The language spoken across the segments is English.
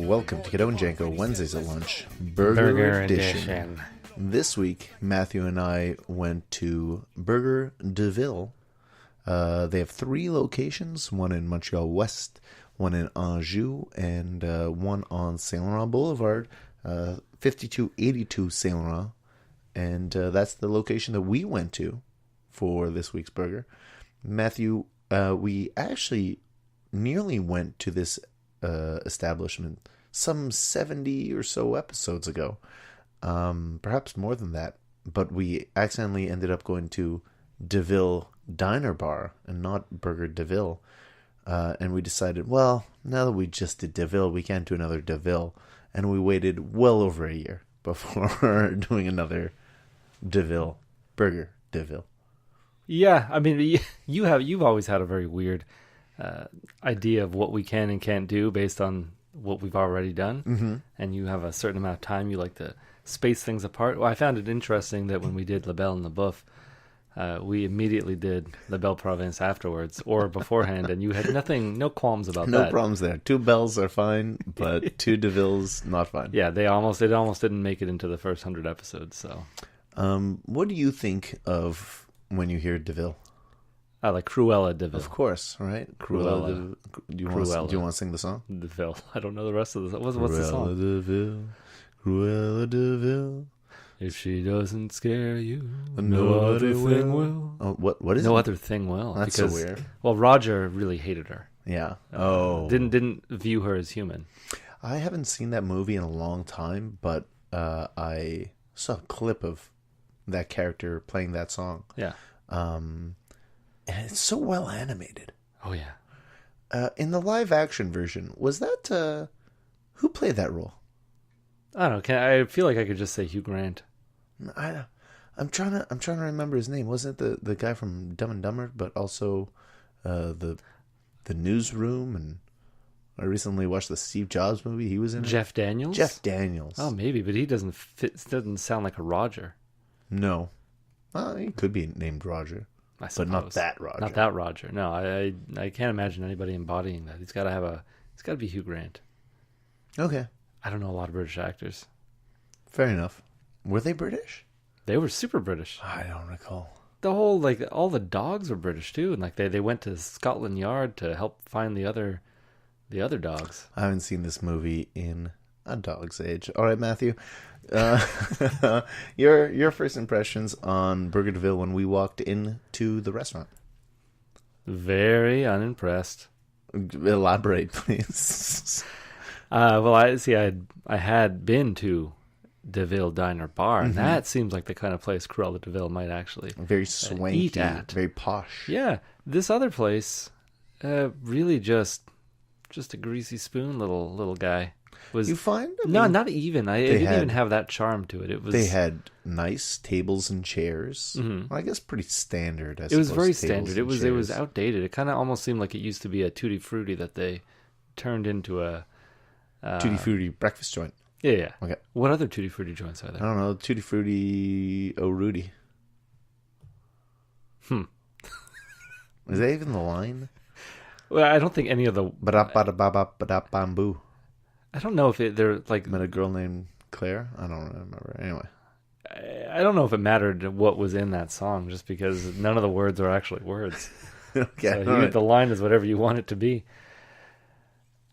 welcome to Cadeau and Janko Wednesdays at Lunch, Burger Edition. This week, Matthew and I went to Burger de Ville. They have 3 locations, one in Montreal West, one in Anjou, and one on Saint Laurent Boulevard, 5282 Saint Laurent. And that's the location that we went to for this week's burger. Matthew, we actually nearly went to this establishment some 70 or so episodes ago. Perhaps more than that. But we accidentally ended up going to DeVille Diner Bar and not Burger DeVille. And we decided, well, now that we just did DeVille, we can't do another DeVille. And we waited well over a year before doing another DeVille, Burger DeVille. Yeah, I mean, you've always had a very weird idea of what we can and can't do based on what we've already done. Mm-hmm. And you have a certain amount of time you like to space things apart. Well, I found it interesting that when we did La Belle and the Boeuf, we immediately did La Belle Province afterwards or beforehand, and you had no qualms about that. No problems there. 2 Belles are fine, but 2 DeVilles not fine. Yeah, it almost didn't make it into the first 100 episodes. So, what do you think of when you hear DeVille? Like Cruella DeVille. Of course, right? Cruella. Do you want to sing the song? DeVille. I don't know the rest of the song. What's the song? Cruella DeVille. If she doesn't scare you, no other thing will. Oh, what is it? No other thing will. That's so weird. Well, Roger really hated her. Yeah. Didn't view her as human. I haven't seen that movie in a long time, but I saw a clip of that character playing that song. Yeah. And it's so well animated. Oh, yeah. In the live action version, was that who played that role? I don't know. I feel like I could just say Hugh Grant. I'm trying to remember his name. Wasn't it the guy from Dumb and Dumber, but also the Newsroom? And I recently watched the Steve Jobs movie. He was in Jeff Daniels. Jeff Daniels. Oh, maybe, but he doesn't sound like a Roger. No, he could be named Roger. But not that Roger. Not that Roger. No, I can't imagine anybody embodying that. He's got to be Hugh Grant. Okay. I don't know a lot of British actors. Fair enough. Were they British? They were super British. I don't recall. The whole all the dogs were British too, and they went to Scotland Yard to help find the other dogs. I haven't seen this movie in a dog's age. All right, Matthew. Your first impressions on Burger de Ville when we walked into the restaurant? Very unimpressed. Elaborate, please. Well, I had been to DeVille Diner Bar, and that seems like the kind of place Cruella DeVille might actually very swanky, eat at. Very posh. Yeah, this other place, really just a greasy spoon little guy. You find? No, not even. It didn't even have that charm to it. They had nice tables and chairs. Mm-hmm. Well, I guess pretty standard. It was very standard. It was outdated. It kind of almost seemed like it used to be a Tutti Frutti that they turned into a Tutti Frutti breakfast joint. Yeah. Okay. What other Tutti Frutti joints are there? I don't know. Tutti Frutti Rudy. Is that even the line? Well, I don't think any of the. Ba-da-ba-da-ba-ba-da-bamboo. I don't know if they're like. Met a girl named Claire? I don't remember. Anyway. I don't know if it mattered what was in that song, just because none of the words are actually words. Okay. So the line is whatever you want it to be.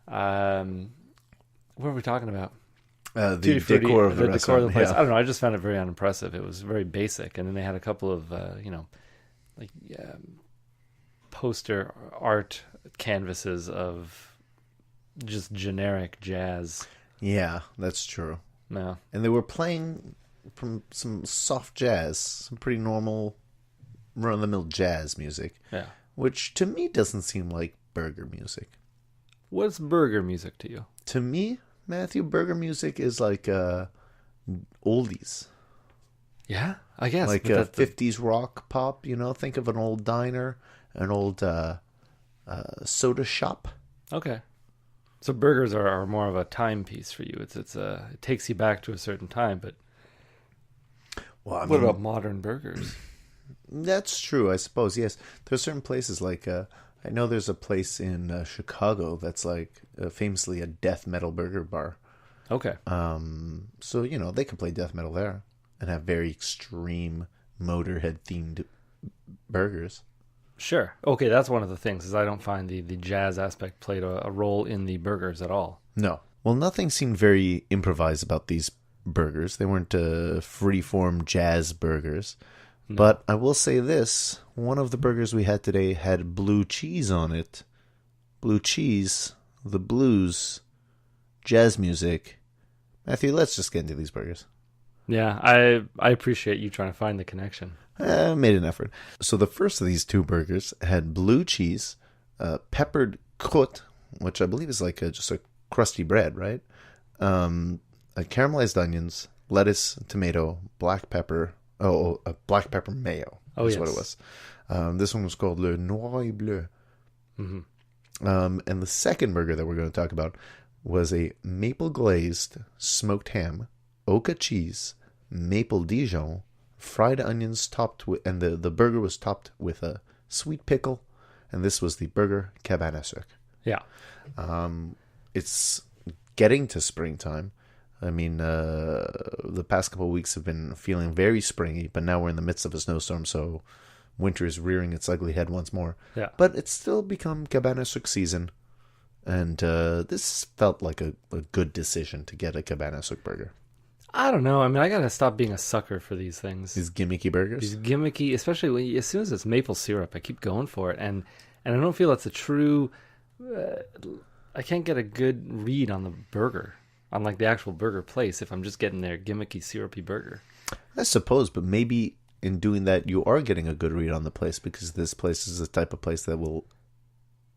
What are we talking about? The decor of the restaurant. Decor of the place. Yeah. I don't know. I just found it very unimpressive. It was very basic, and then they had a couple of poster art canvases of just generic jazz. Yeah, that's true. Yeah. And they were playing from some soft jazz, some pretty normal run-of-the-mill jazz music. Yeah. Which to me doesn't seem like burger music. What's burger music to you? To me, Matthew, burger music is like oldies. Yeah, I guess. Like 50s rock pop, think of an old diner, an old soda shop. Okay. So burgers are more of a timepiece for you. It takes you back to a certain time, but what about modern burgers? That's true, I suppose. Yes, there are certain places like I I know there's a place in Chicago that's like famously a death metal burger bar. Okay. So, they can play death metal there and have very extreme Motorhead-themed burgers. Sure. Okay, that's one of the things, is I don't find the jazz aspect played a role in the burgers at all. No. Well, nothing seemed very improvised about these burgers. They weren't free-form jazz burgers. No. But I will say this. One of the burgers we had today had blue cheese on it. Blue cheese, the blues, jazz music. Matthew, let's just get into these burgers. Yeah, I appreciate you trying to find the connection. I made an effort. So the first of these two burgers had blue cheese, peppered croûte, which I believe is like just a crusty bread, right? Caramelized onions, lettuce, tomato, black pepper. Black pepper mayo. That's what it was. This one was called Le Noir et Bleu. Mm-hmm. And the second burger that we're going to talk about was a maple glazed smoked ham, Oka cheese, maple Dijon, fried onions topped with, and the burger was topped with a sweet pickle, and this was the burger cabane à sucre. Yeah. It's getting to springtime. I mean, the past couple of weeks have been feeling very springy, but now we're in the midst of a snowstorm, so winter is rearing its ugly head once more. Yeah. But it's still become cabane à sucre season, and this felt like a good decision to get a cabane à sucre burger. I don't know. I mean, I gotta stop being a sucker for these things. These gimmicky burgers? These gimmicky, especially as soon as it's maple syrup, I keep going for it. And I don't feel that's a true... I can't get a good read on the burger, on like the actual burger place, if I'm just getting their gimmicky syrupy burger. I suppose, but maybe in doing that, you are getting a good read on the place, because this place is the type of place that will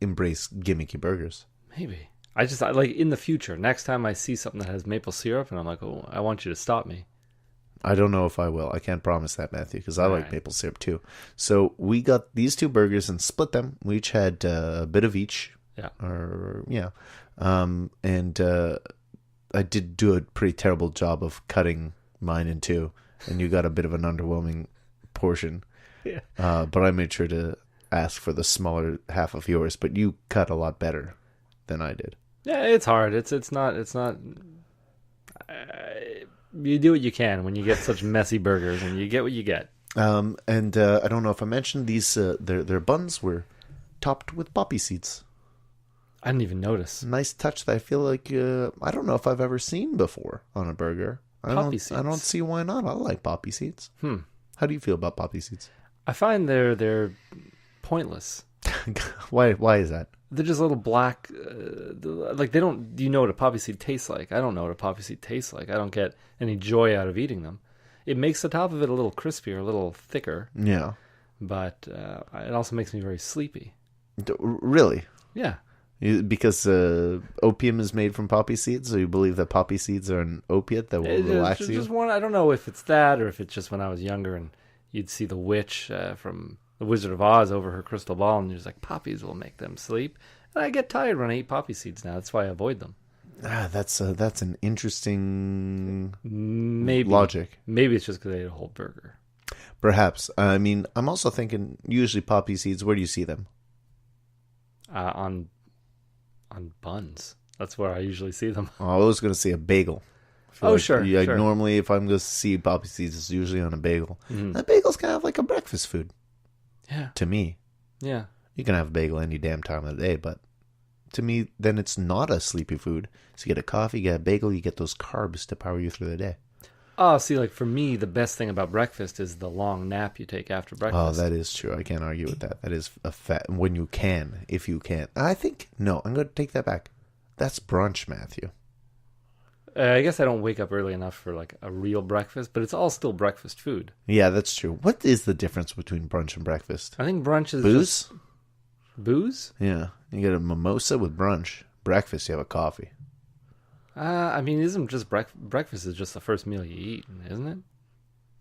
embrace gimmicky burgers. Maybe. I like in the future, next time I see something that has maple syrup, and I'm like, oh, I want you to stop me. I don't know if I will. I can't promise that, Matthew, because I like maple syrup too. So we got these two burgers and split them. We each had a bit of each. Yeah. And I did do a pretty terrible job of cutting mine in two, and you got a bit of an underwhelming portion. Yeah. But I made sure to ask for the smaller half of yours, but you cut a lot better than I did. Yeah, it's hard. It's not. You do what you can when you get such messy burgers, and you get what you get. And I don't know if I mentioned these. Their buns were topped with poppy seeds. I didn't even notice. Nice touch that I feel like I don't know if I've ever seen before on a burger. Poppy seeds. I don't see why not. I like poppy seeds. How do you feel about poppy seeds? I find they're pointless. Why is that? They're just little black, like they don't. Do you know what a poppy seed tastes like? I don't know what a poppy seed tastes like. I don't get any joy out of eating them. It makes the top of it a little crispier, a little thicker. Yeah, but it also makes me very sleepy. Really? Yeah. Because opium is made from poppy seeds, so you believe that poppy seeds are an opiate that will relax you? Just one. I don't know if it's that or if it's just when I was younger and you'd see the witch from The Wizard of Oz over her crystal ball, and you're just like, poppies will make them sleep. And I get tired when I eat poppy seeds now. That's why I avoid them. That's an interesting maybe logic. Maybe it's just because I ate a whole burger. Perhaps. I mean, I'm also thinking usually poppy seeds, where do you see them? On buns. That's where I usually see them. Oh, I was going to say a bagel. Sure. Normally, if I'm going to see poppy seeds, it's usually on a bagel. Mm-hmm. A bagel's kind of like a breakfast food. Yeah. To me. Yeah. You can have a bagel any damn time of the day, but to me, then it's not a sleepy food. So you get a coffee, you get a bagel, you get those carbs to power you through the day. Oh, see, like for me, the best thing about breakfast is the long nap you take after breakfast. Oh, that is true. I can't argue with that. That is a fact. When you can, if you can. I'm going to take that back. That's brunch, Matthew. I guess I don't wake up early enough for like a real breakfast, but it's all still breakfast food. Yeah, that's true. What is the difference between brunch and breakfast? I think brunch is booze. Booze? Yeah, you get a mimosa with brunch. Breakfast, you have a coffee. I mean, isn't just breakfast is just the first meal you eat, isn't it?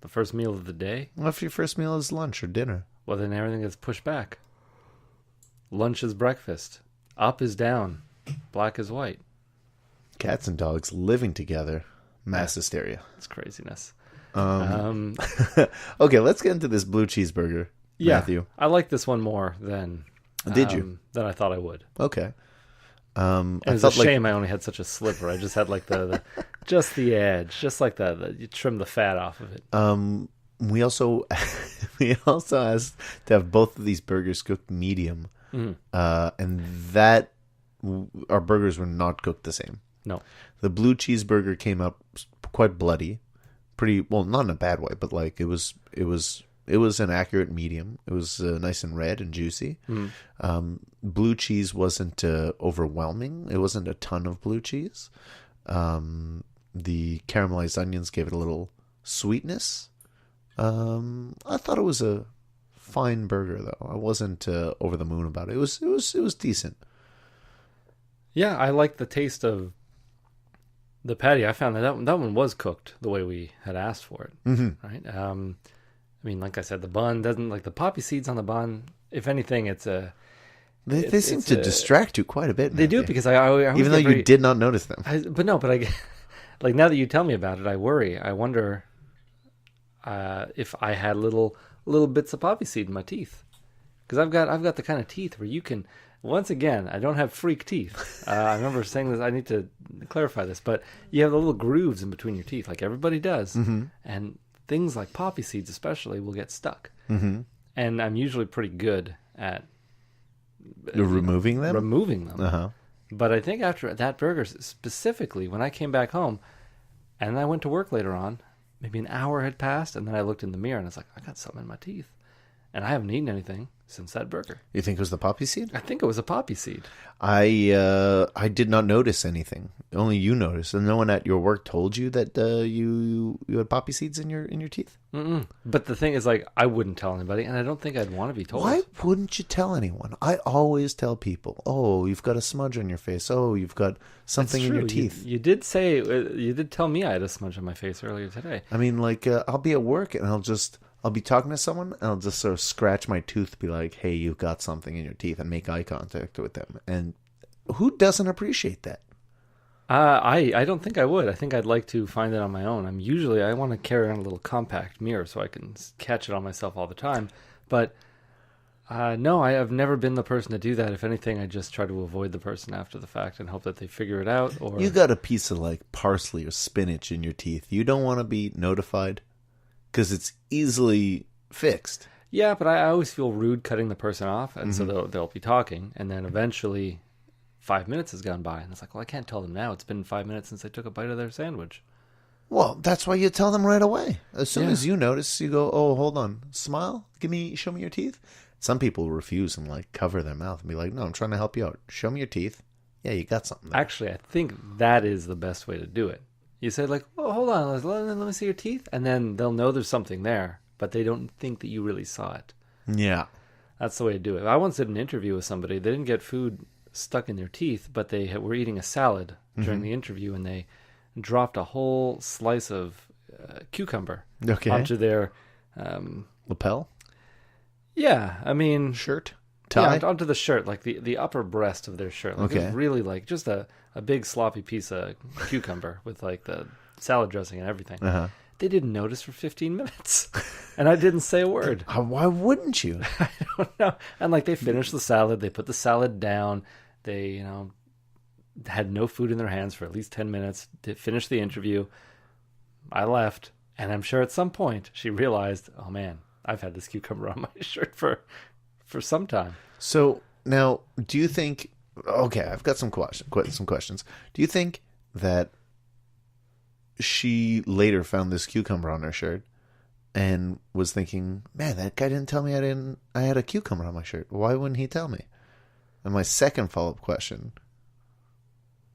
The first meal of the day? Well, if your first meal is lunch or dinner. Well, then everything gets pushed back. Lunch is breakfast. Up is down. Black is white. Cats and dogs living together. Mass hysteria. It's craziness. Okay, let's get into this blue cheeseburger, Matthew. I like this one more than Did you? Than I thought I would. Okay. It was a shame I only had such a sliver. I just had like just the edge, just like you trim the fat off of it. We also asked to have both of these burgers cooked medium, and that our burgers were not cooked the same. No, the blue cheeseburger came up quite bloody, pretty well, not in a bad way, but like it was an accurate medium. It was nice and red and juicy. Blue cheese wasn't overwhelming. It wasn't a ton of blue cheese. The caramelized onions gave it a little sweetness. I thought it was a fine burger, though. I wasn't over the moon about it. It was decent. Yeah, I like the taste of the patty. I found that one was cooked the way we had asked for it. Right. I mean, like I said, the bun doesn't, like the poppy seeds on the bun. If anything, it's a. They seem to distract you quite a bit. They do, because I even though you did not notice them. But I like, now that you tell me about it, I worry. I wonder if I had little bits of poppy seed in my teeth, because I've got the kind of teeth where you can. Once again, I don't have freak teeth. I remember saying this. I need to clarify this, but you have the little grooves in between your teeth, like everybody does, and things like poppy seeds, especially, will get stuck. And I'm usually pretty good at removing them. But I think after that burger, specifically, when I came back home, and I went to work later on, maybe an hour had passed, and then I looked in the mirror and I was like, I got something in my teeth, and I haven't eaten anything since that burger. You think it was the poppy seed? I think it was a poppy seed. I did not notice anything. Only you noticed, and no one at your work told you that you had poppy seeds in your teeth. But the thing is, like, I wouldn't tell anybody, and I don't think I'd want to be told. Why wouldn't you tell anyone? I always tell people, "Oh, you've got a smudge on your face. Oh, you've got something in your teeth." You did say, you did tell me I had a smudge on my face earlier today. I mean, like, I'll be at work and I'll be talking to someone and I'll just sort of scratch my tooth, be like, "Hey, you've got something in your teeth," and make eye contact with them. And who doesn't appreciate that? I don't think I would. I think I'd like to find it on my own. I want to carry on a little compact mirror so I can catch it on myself all the time. But no, I have never been the person to do that. If anything, I just try to avoid the person after the fact and hope that they figure it out. Or you got a piece of like parsley or spinach in your teeth. You don't want to be notified because it's easily fixed. Yeah, but I always feel rude cutting the person off, and so they'll be talking, and then eventually 5 minutes has gone by, and it's like, well, I can't tell them now. It's been 5 minutes since I took a bite of their sandwich. Well, that's why you tell them right away. As soon as you notice, you go, "Oh, hold on, smile, show me your teeth." Some people refuse and like cover their mouth and be like, "No, I'm trying to help you out. Show me your teeth." Yeah, you got something there. Actually, I think that is the best way to do it. You say like, "Oh, hold on, let me see your teeth," and then they'll know there's something there, but they don't think that you really saw it. Yeah, that's the way to do it. I once did an interview with somebody. They didn't get food stuck in their teeth, but they were eating a salad during the interview, and they dropped a whole slice of cucumber onto their lapel. Yeah, I mean, shirt, tie, yeah, onto the shirt, like the upper breast of their shirt. Like, it was really like just a big sloppy piece of cucumber with like the salad dressing and everything. They didn't notice for 15 minutes, and I didn't say a word. Why wouldn't you? I don't know. And like, they finished the salad, they put the salad down, they had no food in their hands for at least 10 minutes. To finish the interview, I left, and I'm sure at some point she realized, "Oh man, I've had this cucumber on my shirt for some time." So now, do you think? Okay, I've got some questions. Do you think that she later found this cucumber on her shirt and was thinking, "Man, that guy didn't tell me I had a cucumber on my shirt. Why wouldn't he tell me?" And my second follow-up question: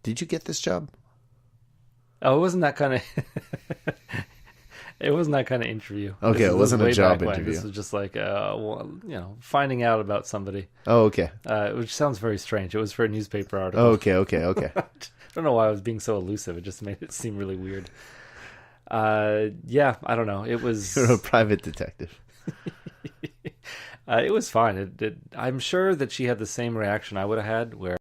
did you get this job? Oh, it wasn't that kind of. It wasn't that kind of interview. Okay, it wasn't a job interview. This was just like, finding out about somebody. Oh, okay. Which sounds very strange. It was for a newspaper article. Oh, okay. I don't know why I was being so elusive. It just made it seem really weird. Yeah, I don't know. It was. You're a private detective. It was fine. I'm sure that she had the same reaction I would have had, where